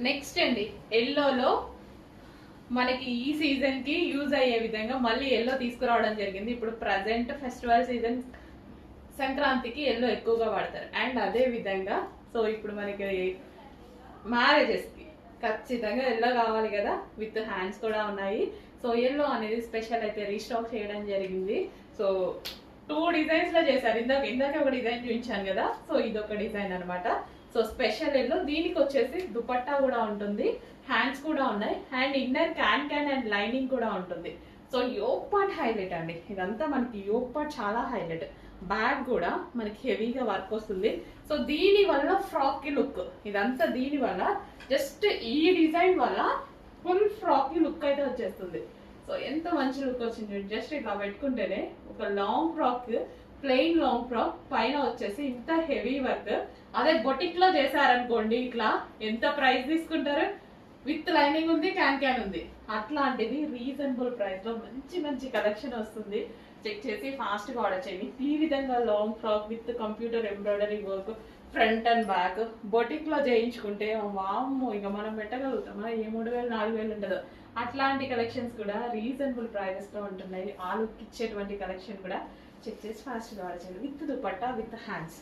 Next అండి ఎల్లోలో మనకి ఈ సీజన్ కి యూజ్ అయ్యే విధంగా మళ్ళీ ఎల్లో తీసుకురావడం జరిగింది. ఇప్పుడు ప్రజెంట్ ఫెస్టివల్ సీజన్ సంక్రాంతికి ఎల్లో ఎక్కువగా వాడతారు. అండ్ అదే విధంగా సో ఇప్పుడు మనకి మ్యారేజెస్ కి ఖచ్చితంగా ఎల్లో కావాలి కదా, విత్ హ్యాండ్స్ కూడా ఉన్నాయి. సో ఎల్లో అనేది స్పెషల్ అయితే రీస్టాక్ చేయడం జరిగింది. సో 2 డిజైన్స్ లో చేశారు. ఇందాక ఒక డిజైన్ చూపించాను కదా, సో ఇదొక డిజైన్ అనమాట. సో స్పెషల్ ఎల్లో దీనికి వచ్చేసి దుపట్టా కూడా ఉంటుంది, హ్యాండ్స్ కూడా ఉన్నాయి, and inner can and lining కూడా ఉంటుంది. సో యోక్ పార్ట్ హైలైట్ అండి, ఇదంతా మనకి యోక్ పార్ట్ చాలా హైలైట్. బ్యాగ్ కూడా మనకి హెవీగా వర్క్ వస్తుంది. సో దీని వల్ల ఫ్రాక్ లుక్, ఇదంతా దీని వల్ల జస్ట్ ఈ డిజైన్ వల్ల ఫుల్ ఫ్రాక్ లుక్ అయితే వచ్చేస్తుంది. సో ఎంత మంచి లుక్ వచ్చింది. జస్ట్ ఇట్లా పెట్టుకుంటేనే ఒక long frock, plain long frock పైన వచ్చేసి ఇంత హెవీ వర్క్. అదే బొటిక్ లో చేశారనుకోండి ఇట్లా ఎంత ప్రైస్ తీసుకుంటారు, విత్ లైనింగ్ ఉంది, క్యాన్ ఉంది. అట్లాంటిది రీజనబుల్ ప్రైస్ లో మంచి మంచి కలెక్షన్ వస్తుంది. చెక్ చేసి ఫాస్ట్ గా ఆర్డర్ చేయండి. ఈ విధంగా long frock with computer embroidery work, front and back boutique లో చేయించుకుంటే వామ్మో ఇక మనం పెట్టగలుగుతామా, ఏ 3000 4000 ఉండదు. అట్లాంటి కలెక్షన్స్ కూడా రీజనబుల్ ప్రైజెస్ లో ఉంటున్నాయి. ఆ లుక్ ఇచ్చేటువంటి కలెక్షన్ కూడా చెక్ చేసి ఫాస్ట్ గా ఆర్డర్ చేయండి. With dupatta with hands.